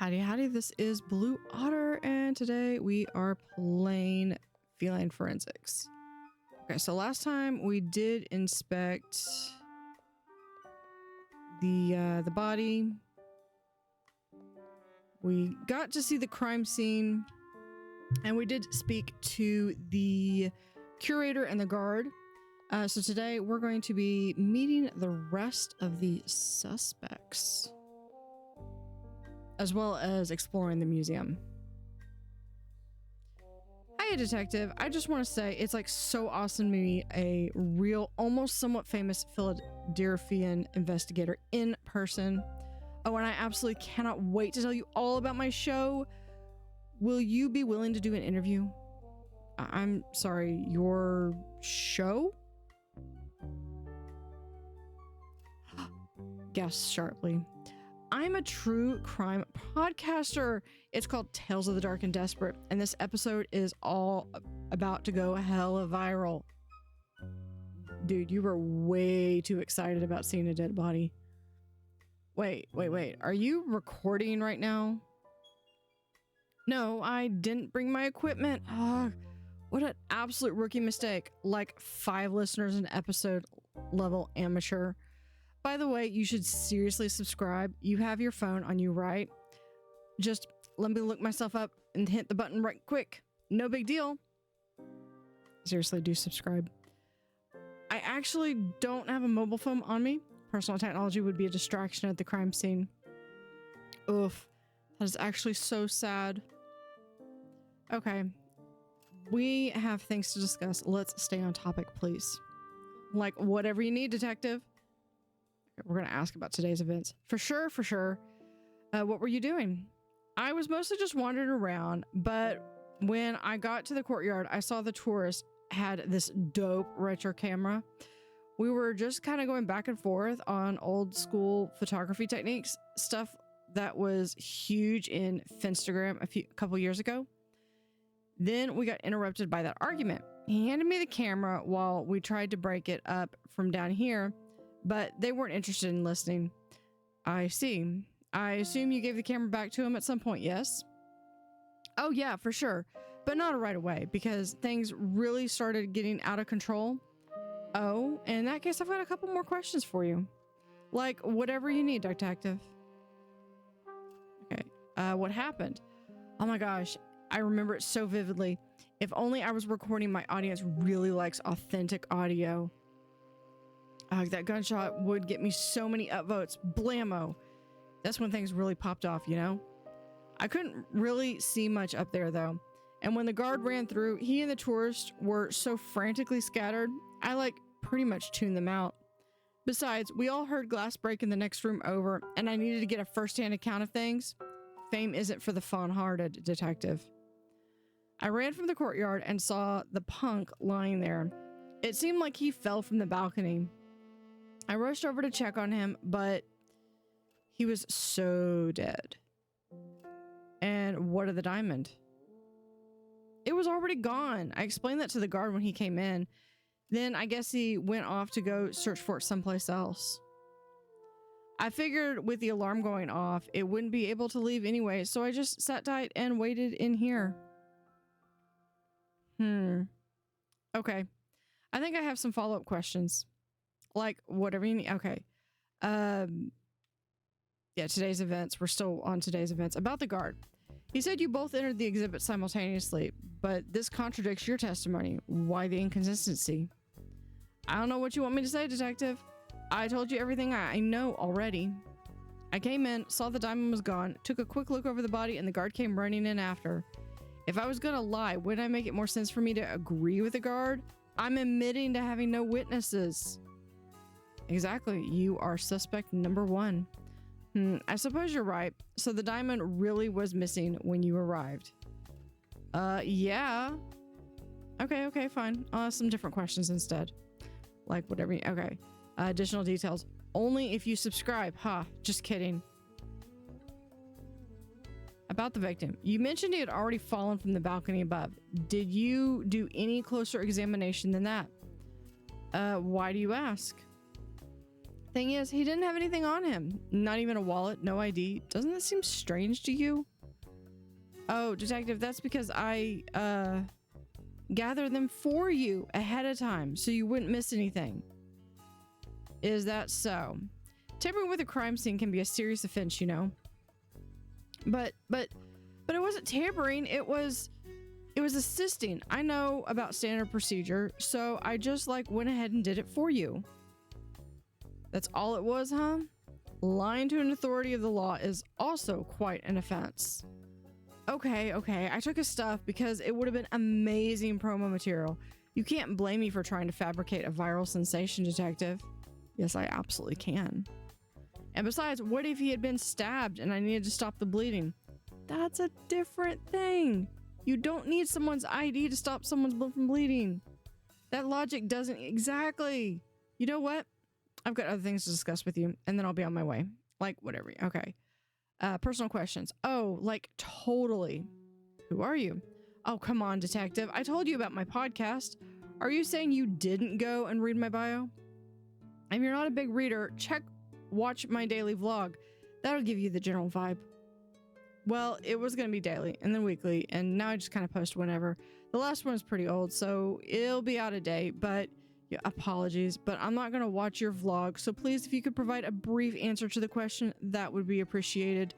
Howdy, this is Blue Otter, and today we are playing Feline Forensics. Okay, so last time we did inspect the body. We got to see the crime scene, and we did speak to the curator and the guard. So today we're going to be meeting the rest of the suspects, as well as exploring the museum. Hiya, detective. I just want to say it's like so awesome to meet a real, almost somewhat famous Philadelphian investigator in person. Oh, and I absolutely cannot wait to tell you all about my show. Will you be willing to do an interview? I'm sorry, your show? Guess sharply. I'm a true crime podcaster. It's called Tales of the Dark and Desperate, and this episode is all about to go hella viral. Dude, you were way too excited about seeing a dead body. Wait. Are you recording right now? No, I didn't bring my equipment. Oh, what an absolute rookie mistake. Like 5 listeners an episode, level amateur. By the way, you should seriously subscribe. You have your phone on you, right? Just let me look myself up and hit the button right quick. No big deal. Seriously, do subscribe. I actually don't have a mobile phone on me. Personal technology would be a distraction at the crime scene. Oof, that is actually so sad. Okay, we have things to discuss. Let's stay on topic, please. Like whatever you need, detective. We're going to ask about today's events. For sure. What were you doing? I was mostly just wandering around, but when I got to the courtyard, I saw the tourist had this dope retro camera. We were just kind of going back and forth on old school photography techniques, stuff that was huge in Finstagram a couple years ago. Then we got interrupted by that argument. He handed me the camera while we tried to break it up from down here, but they weren't interested in listening. I see. I assume you gave the camera back to him at some point, yes? Oh yeah, for sure. But not right away, because things really started getting out of control. Oh, in that case, I've got a couple more questions for you. Like, whatever you need, detective. Okay, what happened? Oh my gosh, I remember it so vividly. If only I was recording, my audience really likes authentic audio. That gunshot would get me so many upvotes. Blammo. That's when things really popped off, you know? I couldn't really see much up there, though. And when the guard ran through, he and the tourist were so frantically scattered, I, like, pretty much tuned them out. Besides, we all heard glass break in the next room over, and I needed to get a first-hand account of things. Fame isn't for the fawn-hearted, detective. I ran from the courtyard and saw the punk lying there. It seemed like he fell from the balcony. I rushed over to check on him, but he was so dead. And what of the diamond? It was already gone. I explained that to the guard when he came in. Then I guess he went off to go search for it someplace else. I figured with the alarm going off, it wouldn't be able to leave anyway, so I just sat tight and waited in here. Okay. I think I have some follow-up questions. Like, whatever you need. Okay. Yeah, today's events. We're still on today's events. About the guard. He said you both entered the exhibit simultaneously, but this contradicts your testimony. Why the inconsistency? I don't know what you want me to say, detective. I told you everything I know already. I came in, saw the diamond was gone, took a quick look over the body, and the guard came running in after. If I was gonna lie, wouldn't it make it more sense for me to agree with the guard? I'm admitting to having no witnesses. Exactly. You are suspect number 1. I suppose you're right. So the diamond really was missing when you arrived. Yeah. Okay, fine. I'll ask some different questions instead. Like whatever. Okay. Additional details. Only if you subscribe. Just kidding. About the victim. You mentioned he had already fallen from the balcony above. Did you do any closer examination than that? Why do you ask? Thing is, he didn't have anything on him. Not even a wallet, no ID. Doesn't that seem strange to you? Oh, detective, that's because I gathered them for you ahead of time so you wouldn't miss anything. Is that so? Tampering with a crime scene can be a serious offense, you know. But it wasn't tampering, it was assisting. I know about standard procedure, so I just like went ahead and did it for you. That's all it was, huh? Lying to an authority of the law is also quite an offense. Okay, I took his stuff because it would have been amazing promo material. You can't blame me for trying to fabricate a viral sensation, detective. Yes, I absolutely can. And besides, what if he had been stabbed and I needed to stop the bleeding? That's a different thing. You don't need someone's ID to stop someone from bleeding. That logic doesn't exactly. You know what? I've got other things to discuss with you, and then I'll be on my way. Like, whatever. Okay. Personal questions. Oh, like, totally. Who are you? Oh, come on, detective. I told you about my podcast. Are you saying you didn't go and read my bio? If you're not a big reader, watch my daily vlog. That'll give you the general vibe. Well, it was going to be daily and then weekly, and now I just kind of post whenever. The last one is pretty old, so it'll be out of date, but yeah, apologies, but I'm not going to watch your vlog, so please, if you could provide a brief answer to the question, that would be appreciated.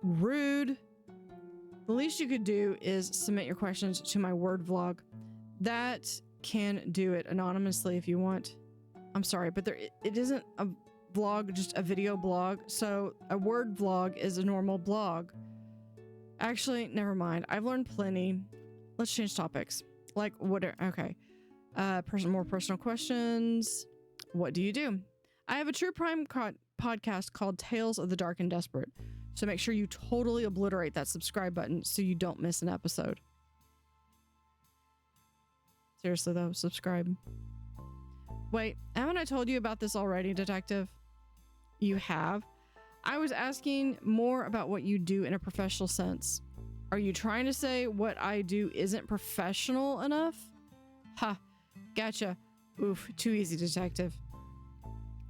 Rude. The least you could do is submit your questions to my Word vlog. That can do it anonymously if you want. I'm sorry, but it isn't a vlog, just a video blog, so a Word vlog is a normal blog. Actually, never mind. I've learned plenty. Let's change topics. Like, whatever. Okay. More personal questions. What do you do? I have a true crime podcast called Tales of the Dark and Desperate. So make sure you totally obliterate that subscribe button so you don't miss an episode. Seriously though, subscribe. Wait, haven't I told you about this already, detective? You have? I was asking more about what you do in a professional sense. Are you trying to say what I do isn't professional enough? Ha, gotcha. Oof, too easy, detective.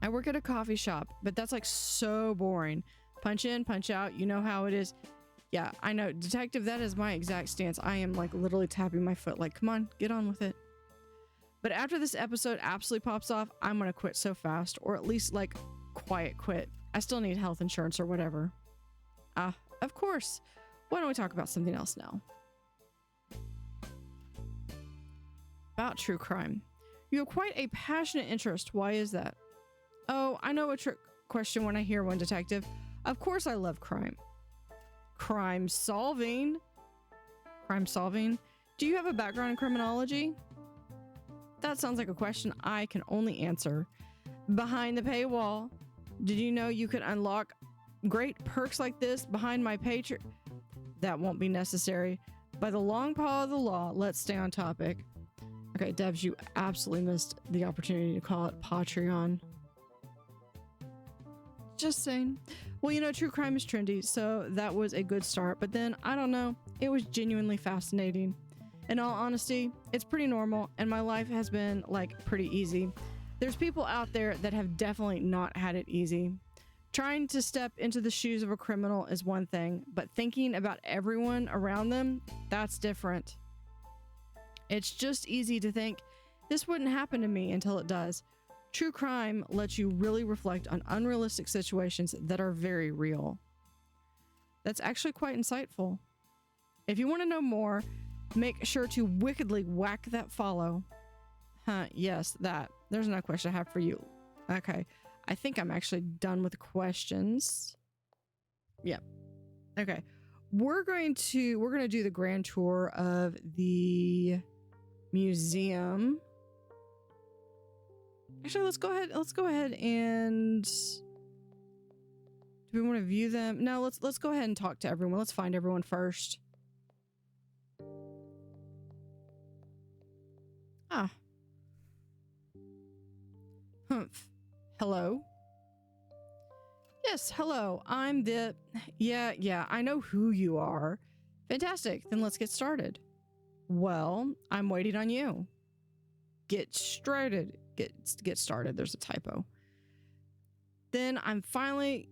I work at a coffee shop, but that's like so boring. Punch in, punch out, you know how it is. Yeah, I know, detective, that is my exact stance. I am like literally tapping my foot like, come on, get on with it. But after this episode absolutely pops off, I'm gonna quit so fast, or at least like quiet quit. I still need health insurance or whatever. Of course. Why don't we talk about something else now? About true crime. You have quite a passionate interest. Why is that? Oh, I know a trick question when I hear one, detective. Of course I love crime. Crime solving? Crime solving? Do you have a background in criminology? That sounds like a question I can only answer behind the paywall. Did you know you could unlock great perks like this behind my Patreon? That won't be necessary. By the long paw of the law, let's stay on topic. Okay, Debs, you absolutely missed the opportunity to call it Patreon. Just saying. Well, you know, true crime is trendy, so that was a good start. But then, I don't know, it was genuinely fascinating. In all honesty, it's pretty normal, and my life has been, like, pretty easy. There's people out there that have definitely not had it easy. Trying to step into the shoes of a criminal is one thing, but thinking about everyone around them, that's different. It's just easy to think, this wouldn't happen to me until it does. True crime lets you really reflect on unrealistic situations that are very real. That's actually quite insightful. If you want to know more, make sure to wickedly whack that follow. Yes, that. There's another question I have for you. Okay. I think I'm actually done with the questions. Yeah. Okay. We're going to do the grand tour of the museum. Actually, let's go ahead and do we want to view them? No, let's go ahead and talk to everyone. Let's find everyone first. Humph. Hello? Yes, hello. I'm the... Yeah, I know who you are. Fantastic. Then let's get started. Well, I'm waiting on you. Get started. get started. There's a typo. Then I'll finally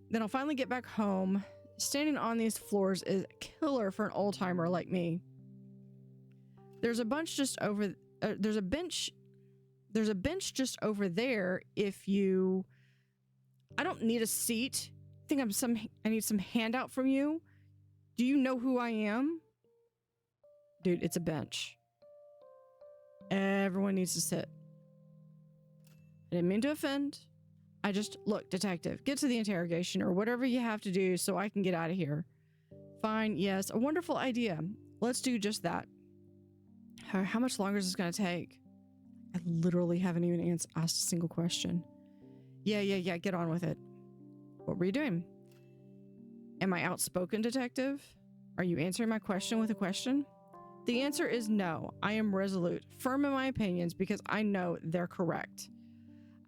get back home. Standing on these floors is killer for an old timer like me. There's a bench just over just over there if you... I don't need a seat. I need some handout from you. Do you know who I am? Dude, it's a bench. Everyone needs to sit. I didn't mean to offend. I just... Look, detective, get to the interrogation or whatever you have to do so I can get out of here. Fine, yes, a wonderful idea. Let's do just that. How much longer is this going to take? I literally haven't even asked a single question. Yeah, get on with it. What were you doing? Am I outspoken, detective? Are you answering my question with a question? The answer is no. I am resolute, firm in my opinions because I know they're correct.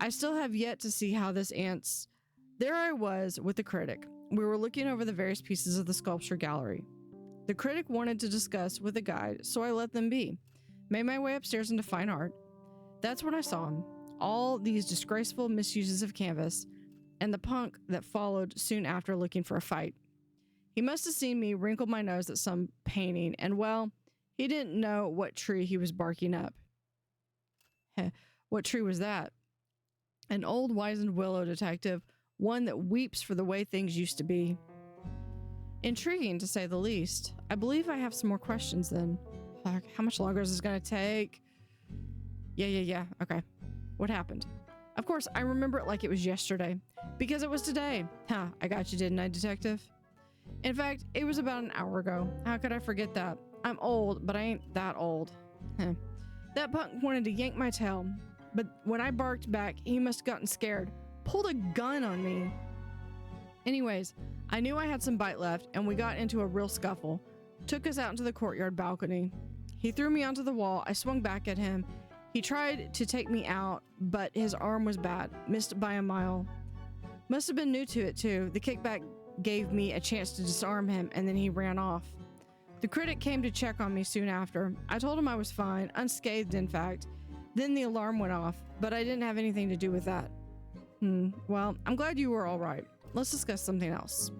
I still have yet to see how this ants... There I was with the critic. We were looking over the various pieces of the sculpture gallery. The critic wanted to discuss with the guide, so I let them be. Made my way upstairs into fine art. That's when I saw him. All these disgraceful misuses of canvas, and the punk that followed soon after looking for a fight. He must have seen me wrinkle my nose at some painting, and well, he didn't know what tree he was barking up. What tree was that? An old wizened willow, detective, one that weeps for the way things used to be. Intriguing, to say the least. I believe I have some more questions then. How much longer is this going to take? Yeah. Okay. What happened? Of course, I remember it like it was yesterday. Because it was today. I got you, didn't I, detective? In fact, it was about an hour ago. How could I forget that? I'm old, but I ain't that old. That punk wanted to yank my tail. But when I barked back, he must have gotten scared. Pulled a gun on me. Anyways, I knew I had some bite left, and we got into a real scuffle. Took us out into the courtyard balcony. He threw me onto the wall. I swung back at him. He tried to take me out, but his arm was bad. Missed by a mile. Must have been new to it, too. The kickback gave me a chance to disarm him, and then he ran off. The critic came to check on me soon after. I told him I was fine, unscathed in fact. Then the alarm went off, but I didn't have anything to do with that. Well, I'm glad you were all right. Let's discuss something else.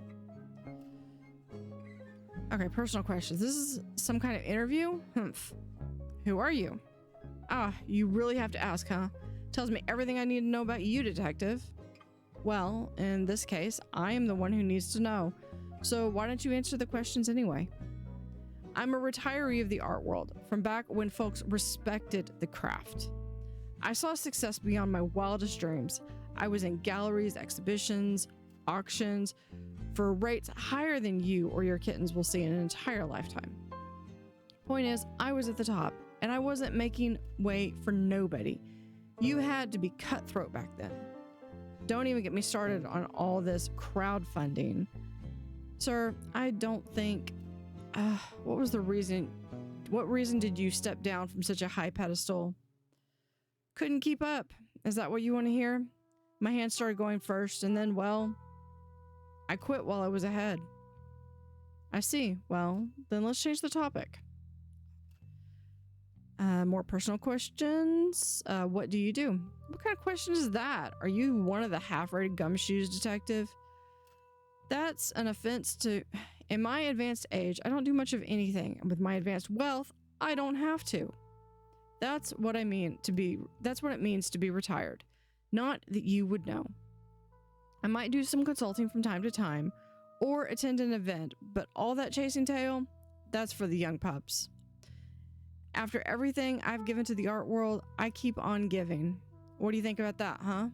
Okay, personal questions. This is some kind of interview? Who are you? You really have to ask, huh? Tells me everything I need to know about you, detective. Well, in this case, I am the one who needs to know. So why don't you answer the questions anyway? I'm a retiree of the art world, from back when folks respected the craft. I saw success beyond my wildest dreams. I was in galleries, exhibitions, auctions, for rates higher than you or your kittens will see in an entire lifetime. Point is, I was at the top, and I wasn't making way for nobody. You had to be cutthroat back then. Don't even get me started on all this crowdfunding. Sir, I don't think... what was the reason? What reason did you step down from such a high pedestal? Couldn't keep up. Is that what you want to hear? My hands started going first, and then, well, I quit while I was ahead. I see. Well, then let's change the topic. More personal questions. What do you do? What kind of question is that? Are you one of the half-rated gumshoes, detective? That's an offense to... In my advanced age, I don't do much of anything. And with my advanced wealth, I don't have to. That's what it means to be retired. Not that you would know. I might do some consulting from time to time, or attend an event, but all that chasing tail, that's for the young pups. After everything I've given to the art world, I keep on giving. What do you think about that, huh?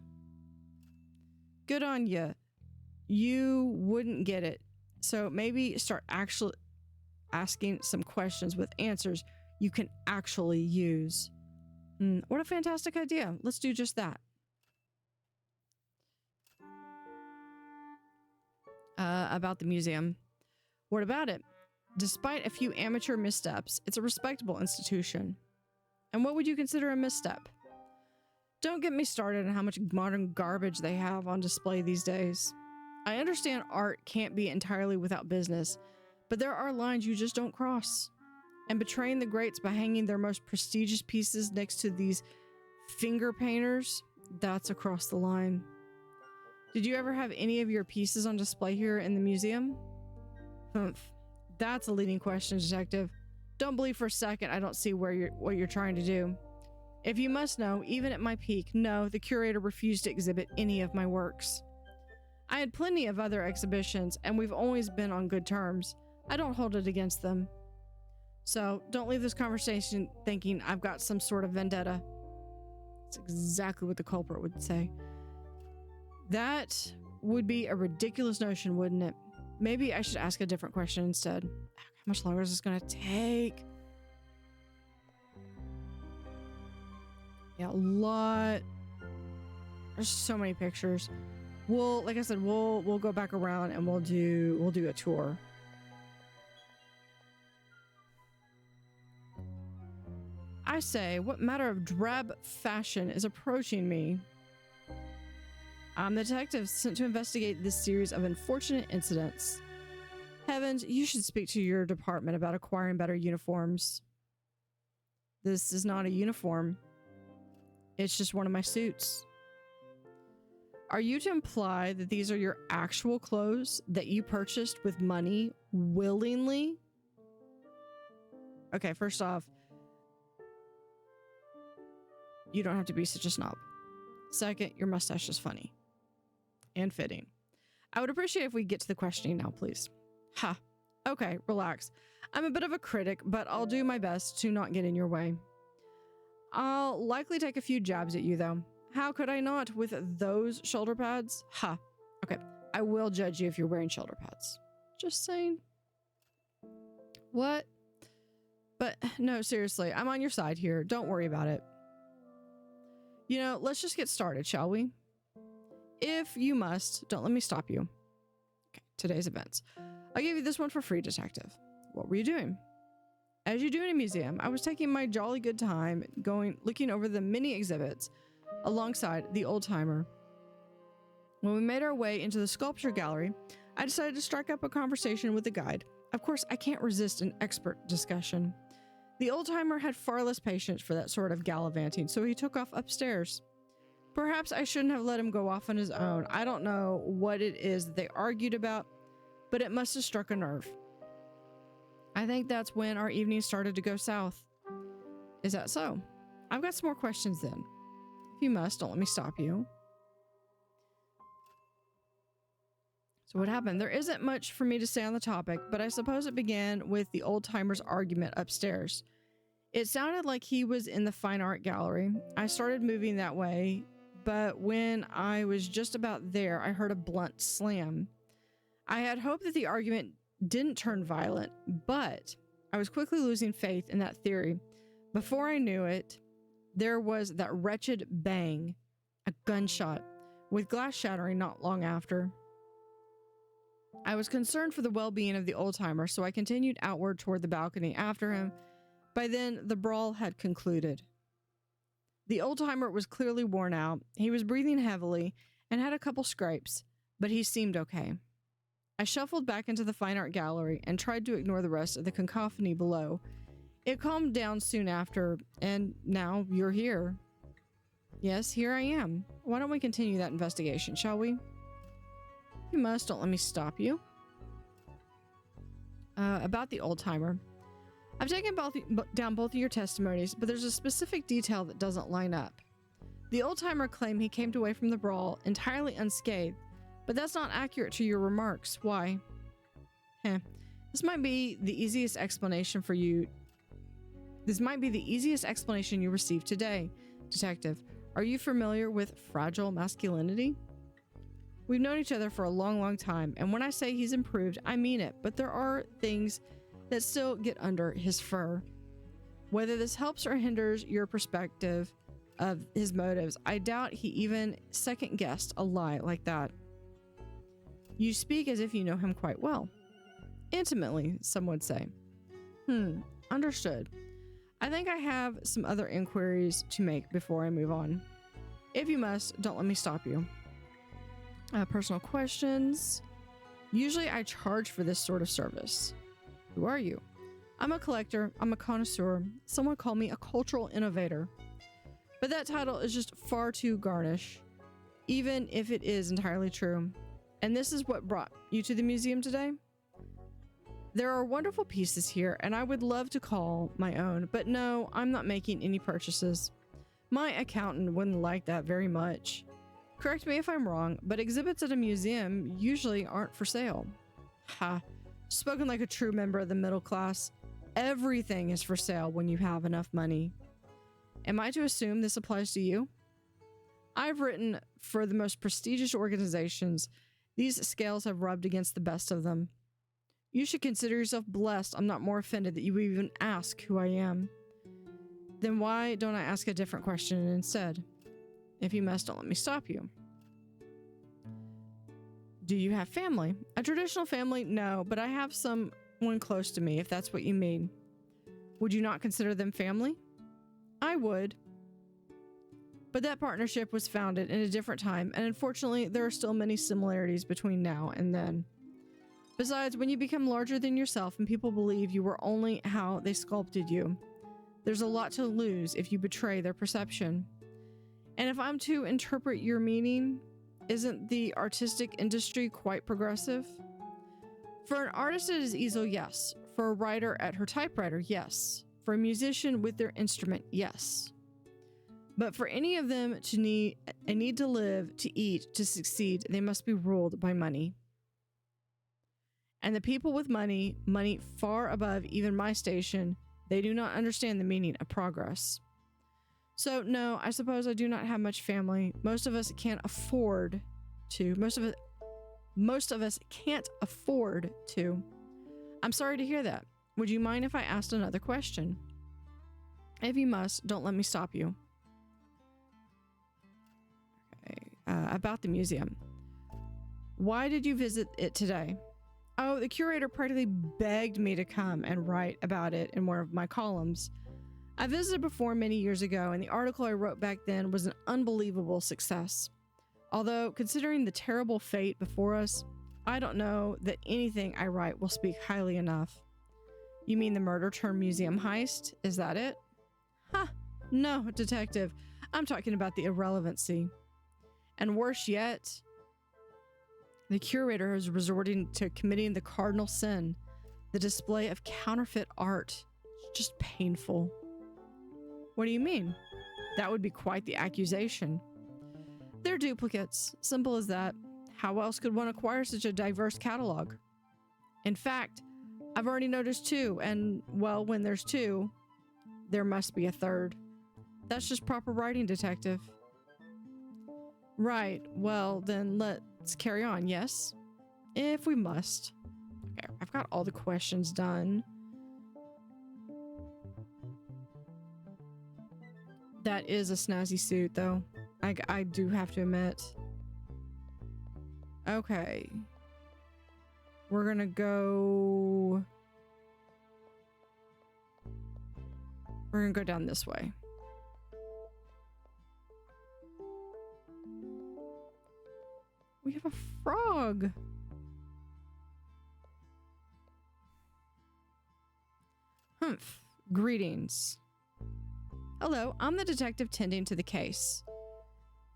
Good on you. You wouldn't get it. So maybe start actually asking some questions with answers you can actually use. What a fantastic idea. Let's do just that. About the museum. What about it? Despite a few amateur missteps, it's a respectable institution. And what would you consider a misstep? Don't get me started on how much modern garbage they have on display these days. I understand art can't be entirely without business, but there are lines you just don't cross. And betraying the greats by hanging their most prestigious pieces next to these Finger painters? That's across the line. Did you ever have any of your pieces on display here in the museum? Humph. That's a leading question, detective. Don't believe for a second I don't see what you're trying to do. If you must know, even at my peak, no, the curator refused to exhibit any of my works. I had plenty of other exhibitions, and we've always been on good terms. I don't hold it against them. So, don't leave this conversation thinking I've got some sort of vendetta. That's exactly what the culprit would say. That would be a ridiculous notion, wouldn't it? Maybe I should ask a different question instead. How much longer is this going to take? Yeah, a lot. There's so many pictures. Like I said, we'll go back around and we'll do a tour. I say, what matter of drab fashion is approaching me? I'm the detective sent to investigate this series of unfortunate incidents. Heavens, you should speak to your department about acquiring better uniforms. This is not a uniform. It's just one of my suits. Are you to imply that these are your actual clothes that you purchased with money willingly? Okay, first off, you don't have to be such a snob. Second, your mustache is funny. And fitting. I would appreciate if we get to the questioning now, please. Ha. Okay, relax. I'm a bit of a critic, but I'll do my best to not get in your way. I'll likely take a few jabs at you, though. How could I not with those shoulder pads? Ha. Okay, I will judge you if you're wearing shoulder pads. Just saying. What? But no, seriously, I'm on your side here. Don't worry about it. You know, let's just get started, shall we? If you must, don't let me stop you. Okay, today's events. I'll give you this one for free, detective. What were you doing? As you do in a museum, I was taking my jolly good time looking over the many exhibits alongside the old timer. When we made our way into the sculpture gallery, I decided to strike up a conversation with the guide. Of course, I can't resist an expert discussion. The old timer had far less patience for that sort of gallivanting, so he took off upstairs. Perhaps I shouldn't have let him go off on his own. I don't know what it is that they argued about, but it must have struck a nerve. I think that's when our evening started to go south. Is that so? I've got some more questions then. If you must, don't let me stop you. So what happened? There isn't much for me to say on the topic, but I suppose it began with the old timer's argument upstairs. It sounded like he was in the fine art gallery. I started moving that way, but when I was just about there, I heard a blunt slam. I had hoped that the argument didn't turn violent, but I was quickly losing faith in that theory. Before I knew it, there was that wretched bang, a gunshot, with glass shattering not long after. I was concerned for the well-being of the old-timer, so I continued outward toward the balcony after him. By then, the brawl had concluded. The old-timer was clearly worn out. He was breathing heavily and had a couple scrapes, but he seemed okay. I shuffled back into the fine art gallery and tried to ignore the rest of the cacophony below. It calmed down soon after, and now you're here. Yes, here I am. Why don't we continue that investigation, shall we? You must, don't let me stop you. About the old-timer. I've taken down both of your testimonies, but there's a specific detail that doesn't line up. The old-timer claimed he came away from the brawl entirely unscathed, but that's not accurate to your remarks. Why? This might be the easiest explanation you received today, detective. Are you familiar with fragile masculinity? We've known each other for a long, long time, and when I say he's improved, I mean it, but there are things that still get under his fur. Whether this helps or hinders your perspective of his motives, I doubt he even second-guessed a lie like that. You speak as if you know him quite well. Intimately, some would say. Understood. I think I have some other inquiries to make before I move on. If you must, don't let me stop you. Personal questions. Usually I charge for this sort of service. Who are you? I'm a collector. I'm a connoisseur. Someone call me a cultural innovator. But that title is just far too garnish, even if it is entirely true. And this is what brought you to the museum today? There are wonderful pieces here, and I would love to call my own, but no, I'm not making any purchases. My accountant wouldn't like that very much. Correct me if I'm wrong, but exhibits at a museum usually aren't for sale. Ha, spoken like a true member of the middle class. Everything is for sale when you have enough money. Am I to assume this applies to you? I've written for the most prestigious organizations. These scales have rubbed against the best of them. You should consider yourself blessed I'm not more offended that you even ask who I am. Then why don't I ask a different question instead? If you must, don't let me stop you. Do you have family? A traditional family? No, but I have someone close to me, if that's what you mean. Would you not consider them family? I would. But that partnership was founded in a different time, and unfortunately, there are still many similarities between now and then. Besides, when you become larger than yourself and people believe you were only how they sculpted you, there's a lot to lose if you betray their perception. And if I'm to interpret your meaning, isn't the artistic industry quite progressive? For an artist at his easel, yes. For a writer at her typewriter, yes. For a musician with their instrument, yes. But for any of them to need to live, to eat, to succeed, they must be ruled by money. And the people with money far above even my station, they do not understand the meaning of progress. So no, I suppose I do not have much family. Most of us can't afford to. Most of us can't afford to. I'm sorry to hear that. Would you mind if I asked another question? If you must, don't let me stop you. Okay, about the museum. Why did you visit it today? Oh, the curator practically begged me to come and write about it in one of my columns. I visited before many years ago, and the article I wrote back then was an unbelievable success. Although, considering the terrible fate before us, I don't know that anything I write will speak highly enough. You mean the murder-turned-museum heist? Is that it? Huh, no, detective. I'm talking about the irrelevancy. And worse yet, the curator is resorting to committing the cardinal sin, the display of counterfeit art. It's just painful. What do you mean? That would be quite the accusation. They're duplicates. Simple as that. How else could one acquire such a diverse catalog? In fact, I've already noticed two, and, well, when there's two, there must be a third. That's just proper writing, detective. Right, well, then let's carry on, yes? If we must. Okay, I've got all the questions done. That is a snazzy suit, though. I do have to admit. Okay. We're gonna go... We're gonna go down this way. We have a frog. Humph. Greetings. Hello, I'm the detective tending to the case.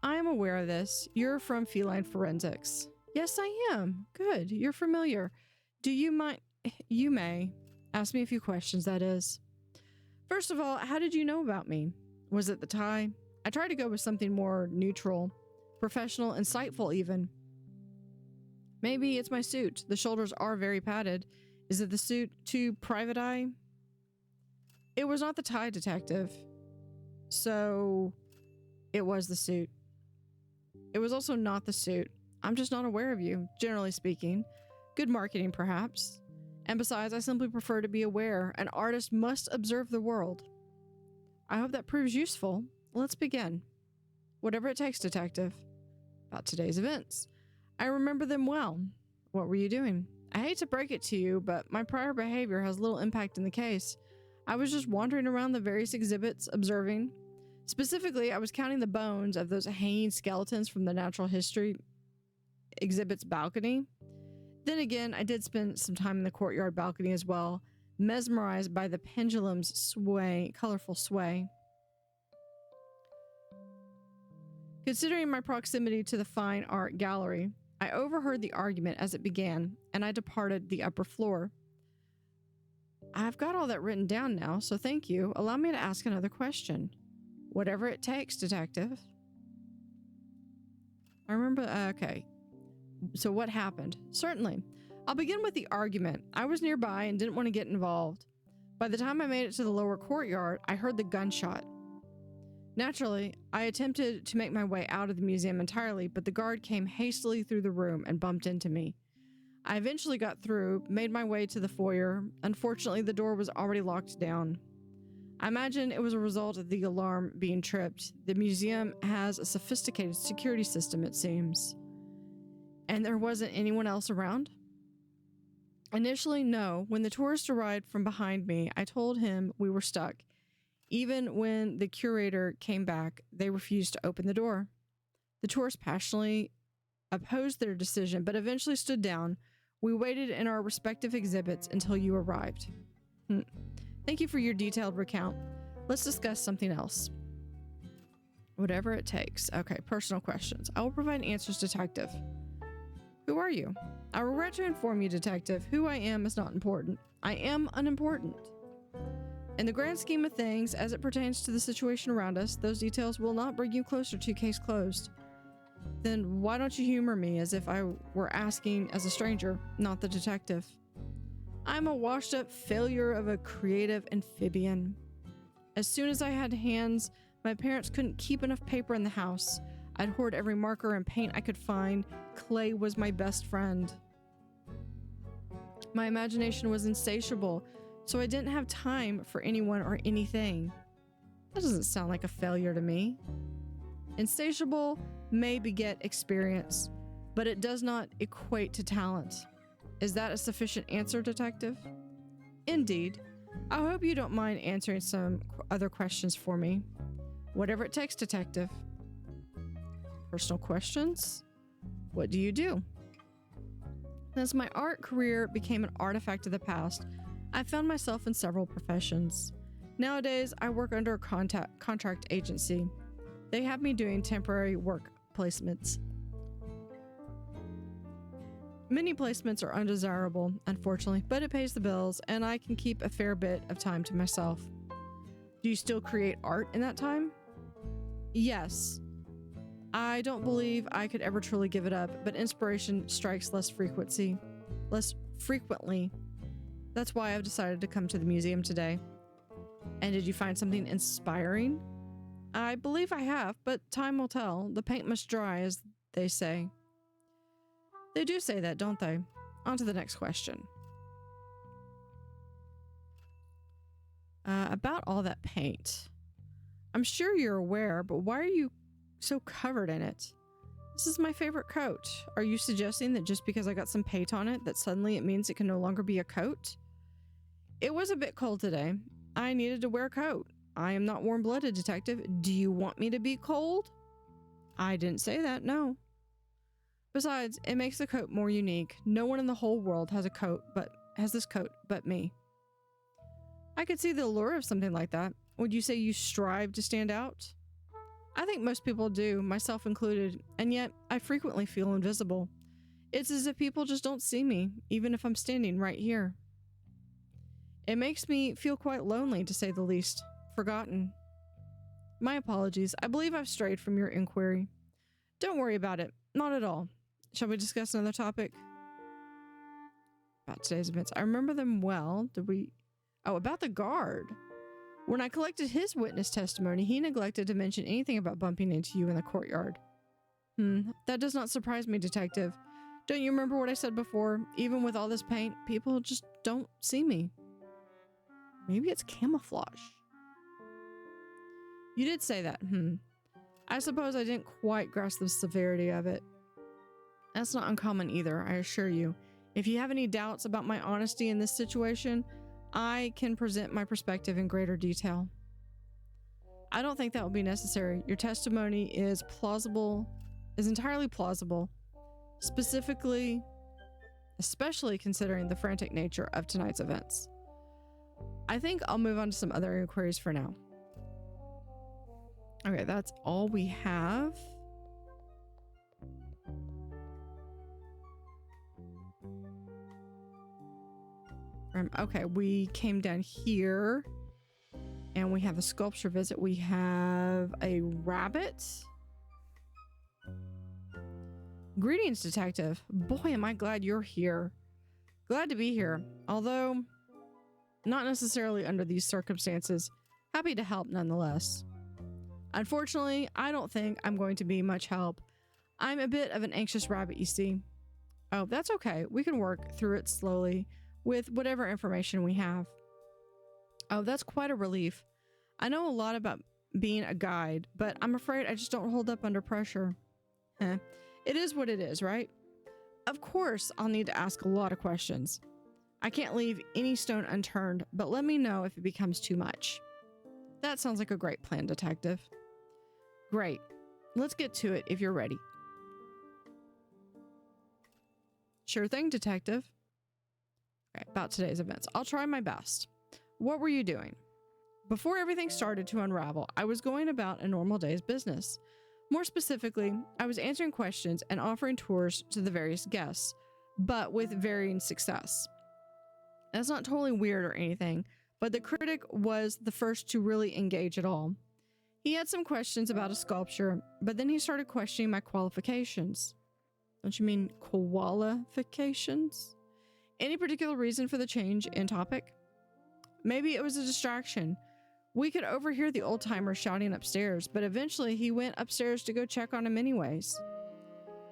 I am aware of this. You're from Feline Forensics. Yes, I am. Good. You're familiar. Do you mind? You may. Ask me a few questions, that is. First of all, how did you know about me? Was it the tie? I tried to go with something more neutral, professional, insightful even. Maybe it's my suit. The shoulders are very padded. Is it the suit too private eye? It was not the tie, detective. So, it was the suit. It was also not the suit. I'm just not aware of you, generally speaking. Good marketing, perhaps. And besides, I simply prefer to be aware. An artist must observe the world. I hope that proves useful. Let's begin. Whatever it takes, detective. About today's events. I remember them well. What were you doing? I hate to break it to you, but my prior behavior has little impact in the case. I was just wandering around the various exhibits, observing. Specifically, I was counting the bones of those hanging skeletons from the natural history exhibit's balcony. Then again, I did spend some time in the courtyard balcony as well, mesmerized by the pendulum's colorful sway. Considering my proximity to the fine art gallery, I overheard the argument as it began, and I departed the upper floor. I've got all that written down now, so thank you. Allow me to ask another question. Whatever it takes, detective. I remember, okay. So what happened? Certainly. I'll begin with the argument. I was nearby and didn't want to get involved. By the time I made it to the lower courtyard, I heard the gunshot. Naturally, I attempted to make my way out of the museum entirely, but the guard came hastily through the room and bumped into me. I eventually got through, made my way to the foyer. Unfortunately, the door was already locked down. I imagine it was a result of the alarm being tripped. The museum has a sophisticated security system, it seems. And there wasn't anyone else around? Initially, no. When the tourist arrived from behind me, I told him we were stuck. Even when the curator came back, they refused to open the door. The tourist passionately opposed their decision, but eventually stood down. We waited in our respective exhibits until you arrived. Thank you for your detailed recount. Let's discuss something else. Whatever it takes. Okay, personal questions. I will provide answers, detective. Who are you? I regret to inform you, detective, who I am is not important. I am unimportant. In the grand scheme of things, as it pertains to the situation around us, those details will not bring you closer to case closed. Then why don't you humor me as if I were asking as a stranger, not the detective? I'm a washed-up failure of a creative amphibian. As soon as I had hands, my parents couldn't keep enough paper in the house. I'd hoard every marker and paint I could find. Clay was my best friend. My imagination was insatiable, so I didn't have time for anyone or anything. That doesn't sound like a failure to me. Insatiable may beget experience, but it does not equate to talent. Is that a sufficient answer, detective? Indeed. I hope you don't mind answering some other questions for me. Whatever it takes, detective. Personal questions? What do you do? As my art career became an artifact of the past, I found myself in several professions. Nowadays, I work under a contract agency. They have me doing temporary work placements. Many placements are undesirable, unfortunately, but it pays the bills, and I can keep a fair bit of time to myself. Do you still create art in that time? Yes. I don't believe I could ever truly give it up, but inspiration strikes less frequently. That's why I've decided to come to the museum today. And did you find something inspiring? I believe I have, but time will tell. The paint must dry, as they say. They do say that, don't they? On to the next question. About all that paint. I'm sure you're aware, but why are you so covered in it? This is my favorite coat. Are you suggesting that just because I got some paint on it, that suddenly it means it can no longer be a coat? It was a bit cold today. I needed to wear a coat. I am not warm-blooded, detective. Do you want me to be cold? I didn't say that, no. Besides, it makes the coat more unique. No one in the whole world has this coat but me. I could see the allure of something like that. Would you say you strive to stand out? I think most people do, myself included, and yet I frequently feel invisible. It's as if people just don't see me, even if I'm standing right here. It makes me feel quite lonely, to say the least. Forgotten. My apologies. I believe I've strayed from your inquiry. Don't worry about it. Not at all. Shall we discuss another topic? About today's events. I remember them well. About the guard. When I collected his witness testimony, he neglected to mention anything about bumping into you in the courtyard. That does not surprise me, detective. Don't you remember what I said before? Even with all this paint, people just don't see me. Maybe it's camouflage. You did say that. I suppose I didn't quite grasp the severity of it. That's not uncommon either, I assure you. If you have any doubts about my honesty in this situation, I can present my perspective in greater detail. I don't think that will be necessary. Your testimony is entirely plausible, especially considering the frantic nature of tonight's events. I think I'll move on to some other inquiries for now. Okay, that's all we have. Okay, we came down here and we have a sculpture visit. We have a rabbit. Greetings, detective. Boy, am I glad you're here. Glad to be here, although not necessarily under these circumstances. Happy to help nonetheless. Unfortunately, I don't think I'm going to be much help. I'm a bit of an anxious rabbit, you see. Oh, that's okay. We can work through it slowly with whatever information we have. Oh, that's quite a relief. I know a lot about being a guide, but I'm afraid I just don't hold up under pressure. It is what it is, right? Of course, I'll need to ask a lot of questions. I can't leave any stone unturned, but let me know if it becomes too much. That sounds like a great plan, detective. Great. Let's get to it if you're ready. Sure thing, detective. Okay, about today's events. I'll try my best. What were you doing? Before everything started to unravel, I was going about a normal day's business. More specifically, I was answering questions and offering tours to the various guests, but with varying success. That's not totally weird or anything, but the critic was the first to really engage at all. He had some questions about a sculpture, but then he started questioning my qualifications. Don't you mean qualifications? Any particular reason for the change in topic? Maybe it was a distraction. We could overhear the old-timer shouting upstairs, but eventually he went upstairs to go check on him anyways.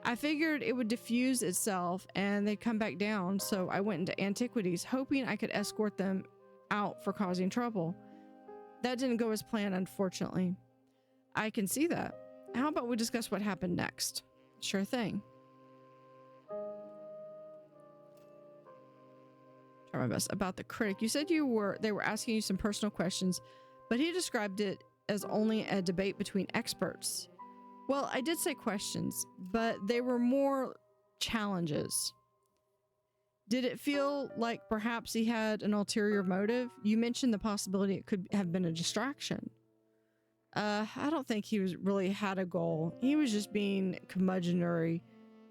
I figured it would diffuse itself and they'd come back down, so I went into antiquities, hoping I could escort them out for causing trouble. That didn't go as planned, unfortunately. I can see that. How about we discuss what happened next? Sure thing. Try my best. About the critic, you said they were asking you some personal questions, but he described it as only a debate between experts. Well, I did say questions, but they were more challenges. Did it feel like perhaps he had an ulterior motive? You mentioned the possibility it could have been a distraction. I don't think he really had a goal. He was just being curmudgeonly,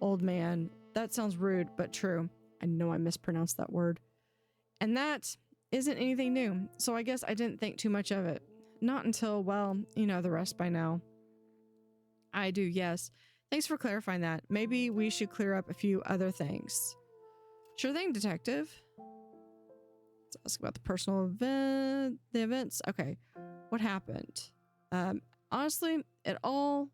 old man. That sounds rude, but true. I know I mispronounced that word. And that isn't anything new, so I guess I didn't think too much of it. Not until, well, you know the rest by now. I do, yes. Thanks for clarifying that. Maybe we should clear up a few other things. Sure thing, detective. Let's ask about the personal event, the events. Okay, what happened? Honestly, it all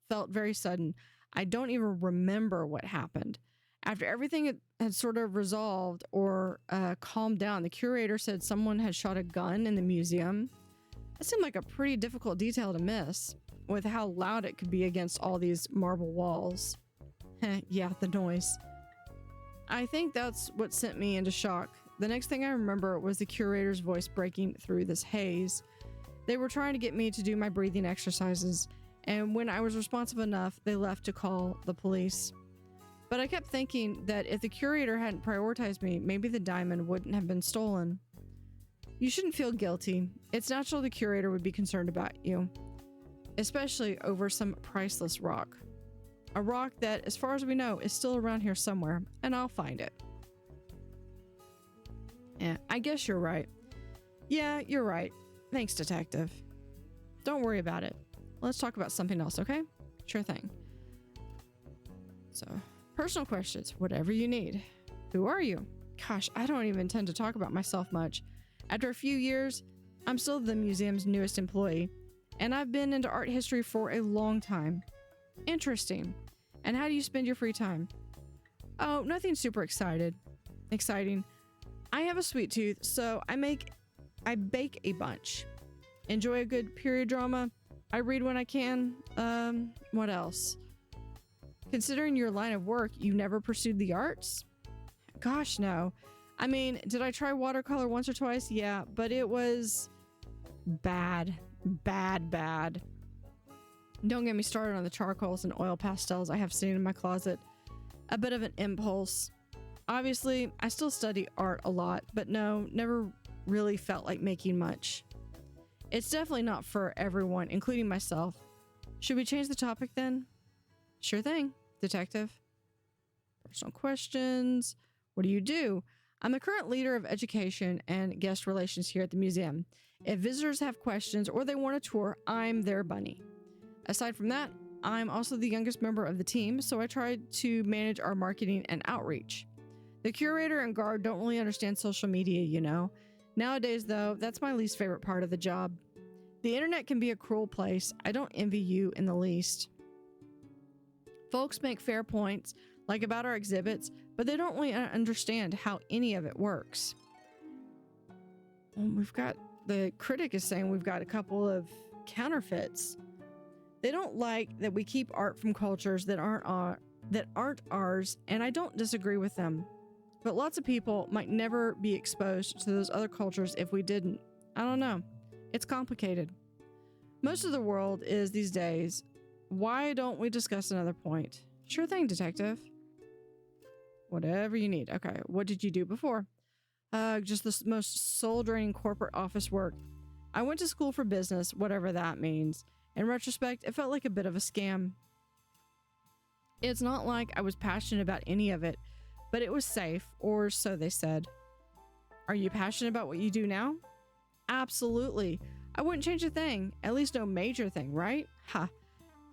felt very sudden. I don't even remember what happened. After everything had sort of resolved or calmed down, the curator said someone had shot a gun in the museum. That seemed like a pretty difficult detail to miss, with how loud it could be against all these marble walls. Yeah, the noise. I think that's what sent me into shock. The next thing I remember was the curator's voice breaking through this haze. They were trying to get me to do my breathing exercises, and when I was responsive enough, they left to call the police. But I kept thinking that if the curator hadn't prioritized me, maybe the diamond wouldn't have been stolen. You shouldn't feel guilty. It's natural the curator would be concerned about you, especially over some priceless rock. A rock that, as far as we know, is still around here somewhere, and I'll find it. Yeah, I guess you're right. Yeah, you're right. Thanks, detective. Don't worry about it. Let's talk about something else, okay? Sure thing. So, personal questions, whatever you need. Who are you? Gosh, I don't even tend to talk about myself much. After a few years, I'm still the museum's newest employee, and I've been into art history for a long time. Interesting. And how do you spend your free time? Oh, nothing super exciting. I have a sweet tooth, so I bake a bunch. Enjoy a good period drama. I read when I can. What else? Considering your line of work, you never pursued the arts? Gosh, no. I mean, did I try watercolor once or twice? Yeah, but it was bad. Bad. Don't get me started on the charcoals and oil pastels I have sitting in my closet. A bit of an impulse. Obviously, I still study art a lot, but no, never really felt like making much. It's definitely not for everyone, including myself. Should we change the topic then? Sure thing, detective. Personal questions. What do you do? I'm the current leader of education and guest relations here at the museum. If visitors have questions or they want a tour, I'm their bunny. Aside from that, I'm also the youngest member of the team, so I tried to manage our marketing and outreach. The curator and guard don't really understand social media, you know. Nowadays, though, that's my least favorite part of the job. The internet can be a cruel place. I don't envy you in the least. Folks make fair points, like about our exhibits, but they don't really understand how any of it works. The critic is saying we've got a couple of counterfeits. They don't like that we keep art from cultures that aren't ours, and I don't disagree with them. But lots of people might never be exposed to those other cultures if we didn't. I don't know. It's complicated. Most of the world is these days. Why don't we discuss another point? Sure thing, detective. Whatever you need. Okay, what did you do before? Just the most soul-draining corporate office work. I went to school for business, whatever that means. In retrospect, it felt like a bit of a scam. It's not like I was passionate about any of it, but it was safe, or so they said. Are you passionate about what you do now? Absolutely. I wouldn't change a thing, at least no major thing, right? Ha.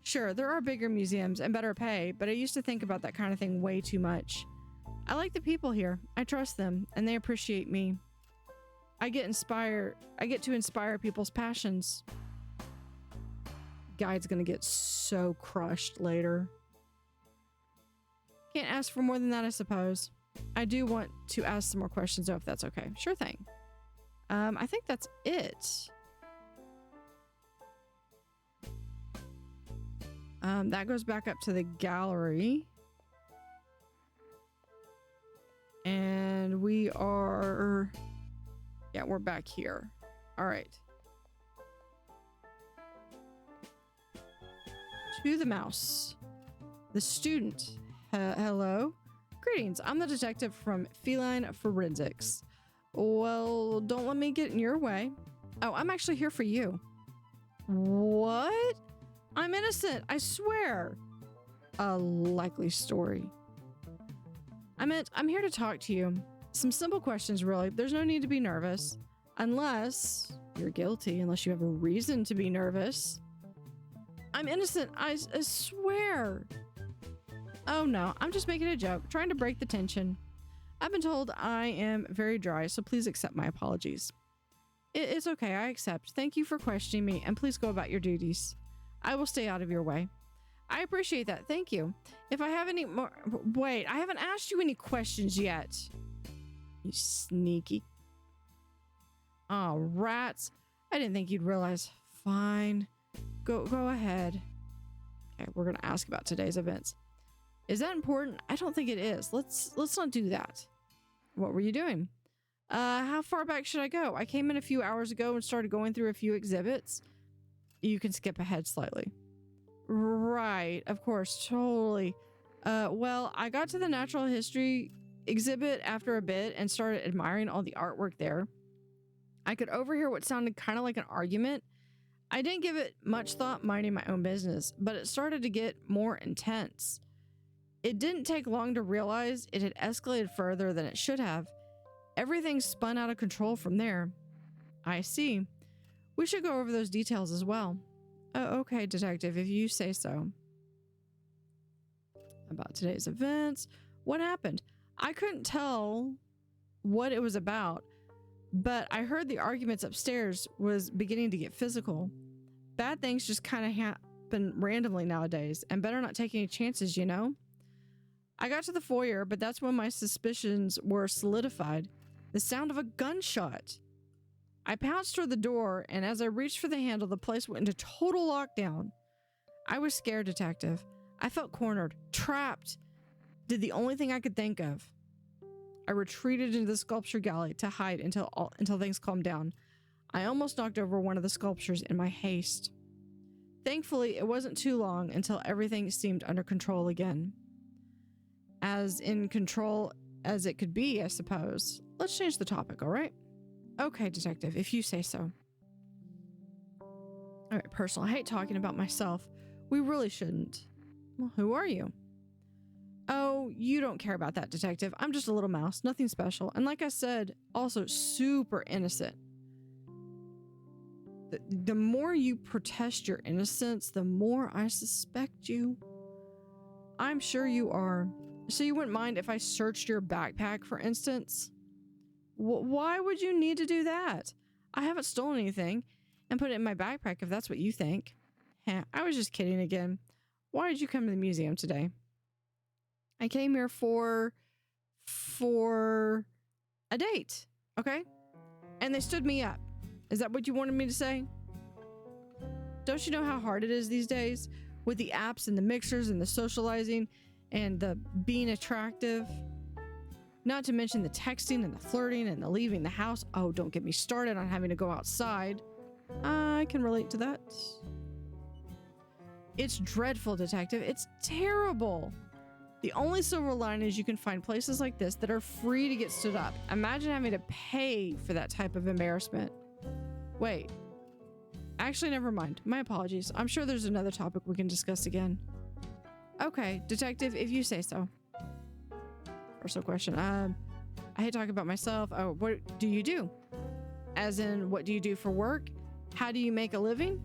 Sure, there are bigger museums and better pay, but I used to think about that kind of thing way too much. I like the people here. I trust them, and they appreciate me. I get to inspire people's passions. Guide's gonna get so crushed later. Can't ask for more than that, I suppose. I do want to ask some more questions, though, if that's okay. Sure thing. I think that's it. That goes back up to the gallery. And we're back here. All right. To the mouse. The student. Hello. Greetings. I'm the detective from Feline Forensics. Well, don't let me get in your way. Oh, I'm actually here for you. What? I'm innocent, I swear. A likely story. I'm here to talk to you. Some simple questions, really. There's no need to be nervous. Unless you're guilty, unless you have a reason to be nervous. I'm innocent, I swear. Oh no, I'm just making a joke, trying to break the tension. I've been told I am very dry, so please accept my apologies. It's okay, I accept. Thank you for questioning me, and please go about your duties. I will stay out of your way. I appreciate that, thank you. If I have any more... Wait, I haven't asked you any questions yet. You sneaky... Oh, rats. I didn't think you'd realize. Fine. Go ahead. Okay, we're gonna ask about today's events. Is that important? I don't think it is. Let's not do that. What were you doing? How far back should I go? I came in a few hours ago and started going through a few exhibits. You can skip ahead slightly. Right, of course, totally. Well, I got to the natural history exhibit after a bit and started admiring all the artwork there. I could overhear what sounded kind of like an argument. I didn't give it much thought, minding my own business, but it started to get more intense. It didn't take long to realize it had escalated further than it should have. Everything spun out of control from there. I see. We should go over those details as well. Okay, detective, if you say so. About today's events. What happened? I couldn't tell what it was about, but I heard the arguments upstairs was beginning to get physical. Bad things just kind of happen randomly nowadays, and better not take any chances, you know? I got to the foyer, but that's when my suspicions were solidified. The sound of a gunshot. I pounced toward the door, and as I reached for the handle, the place went into total lockdown. I was scared, detective. I felt cornered, trapped. Did the only thing I could think of. I retreated into the sculpture gallery to hide until things calmed down. I almost knocked over one of the sculptures in my haste. Thankfully, it wasn't too long until everything seemed under control again. As in control as it could be, I suppose. Let's change the topic, all right? Okay, detective, if you say so. All right, personal. I hate talking about myself. We really shouldn't. Well, who are you? Oh, you don't care about that, detective. I'm just a little mouse, nothing special. And like I said, also super innocent. The more you protest your innocence, the more I suspect you. I'm sure you are. So you wouldn't mind if I searched your backpack, for instance? Why would you need to do that? I haven't stolen anything and put it in my backpack if that's what you think. I was just kidding again. Why did you come to the museum today? I came here for a date, okay? And they stood me up. Is that what you wanted me to say? Don't you know how hard it is these days with the apps and the mixers and the socializing and the being attractive? Not to mention the texting and the flirting and the leaving the house. Oh, don't get me started on having to go outside. I can relate to that. It's dreadful, detective. It's terrible. The only silver lining is you can find places like this that are free to get stood up. Imagine having to pay for that type of embarrassment. Wait. Actually, never mind. My apologies. I'm sure there's another topic we can discuss again. Okay, detective, if you say so. Personal question. I hate talking about myself. Oh, what do you do? As in, what do you do for work? How do you make a living?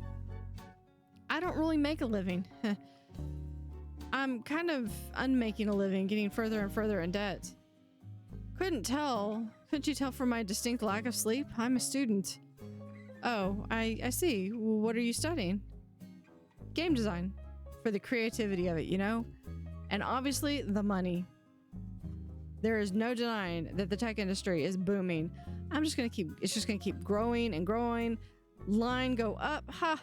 I don't really make a living. I'm kind of unmaking a living, getting further and further in debt. Couldn't you tell from my distinct lack of sleep? I'm a student. Oh, I see. What are you studying? Game design. For the creativity of it, you know? And obviously, the money. There is no denying that the tech industry is booming. It's just gonna keep growing and growing. Line go up. Ha!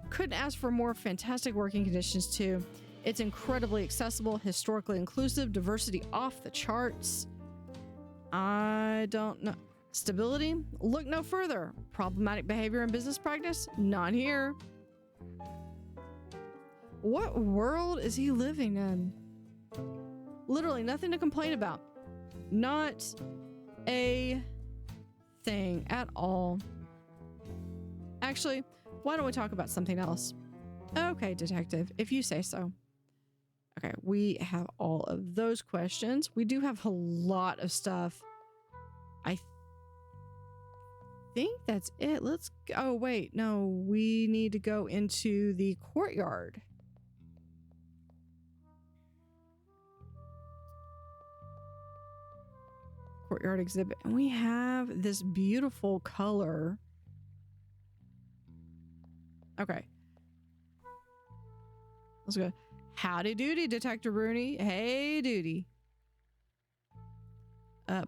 Couldn't ask for more fantastic working conditions too. It's incredibly accessible, historically inclusive, diversity off the charts. I don't know. Stability? Look no further. Problematic behavior in business practice? Not here. What world is he living in? Literally nothing to complain about. Not a thing at all. Actually, why don't we talk about something else? Okay, detective, if you say so. Okay, we have all of those questions. We do have a lot of stuff. I think that's it. Oh, wait, no, we need to go into the courtyard. Courtyard exhibit. And we have this beautiful color. Okay. Let's go. Howdy doody, Detective Rooney. Hey, duty.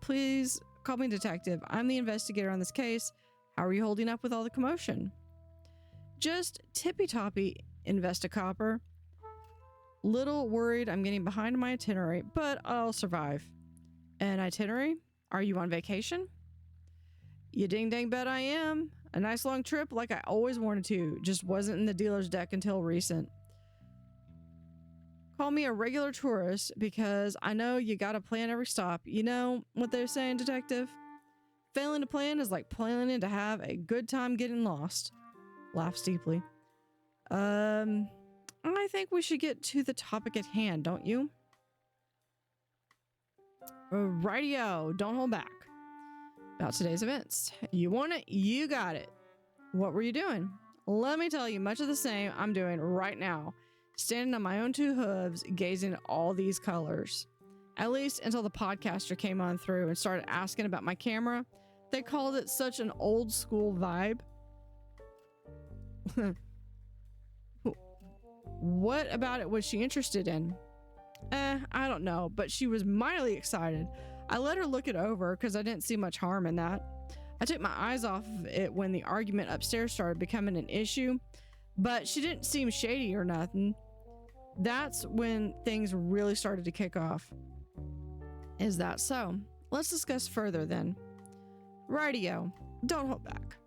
Please call me detective. I'm the investigator on this case. How are you holding up with all the commotion? Just tippy-toppy, Investicopper. Little worried I'm getting behind on my itinerary, but I'll survive. An itinerary? Are you on vacation? You ding-dang bet I am. A nice long trip like I always wanted to. Just wasn't in the dealer's deck until recent. Call me a regular tourist because I know you gotta plan every stop. You know what they're saying, detective? Failing to plan is like planning to have a good time getting lost. Laughs deeply. I think we should get to the topic at hand, don't you? Rightio, don't hold back. About today's events. You want it? You got it. What were you doing? Let me tell you, much of the same I'm doing right now. Standing on my own two hooves, gazing at all these colors. At least until the podcaster came on through and started asking about my camera. They called it such an old school vibe. What about it was she interested in? I don't know, but she was mightily excited. I let her look it over because I didn't see much harm in that. I took my eyes off of it when the argument upstairs started becoming an issue, but she didn't seem shady or nothing. That's when things really started to kick off. Is that so? Let's discuss further then. Rightio. Don't hold back.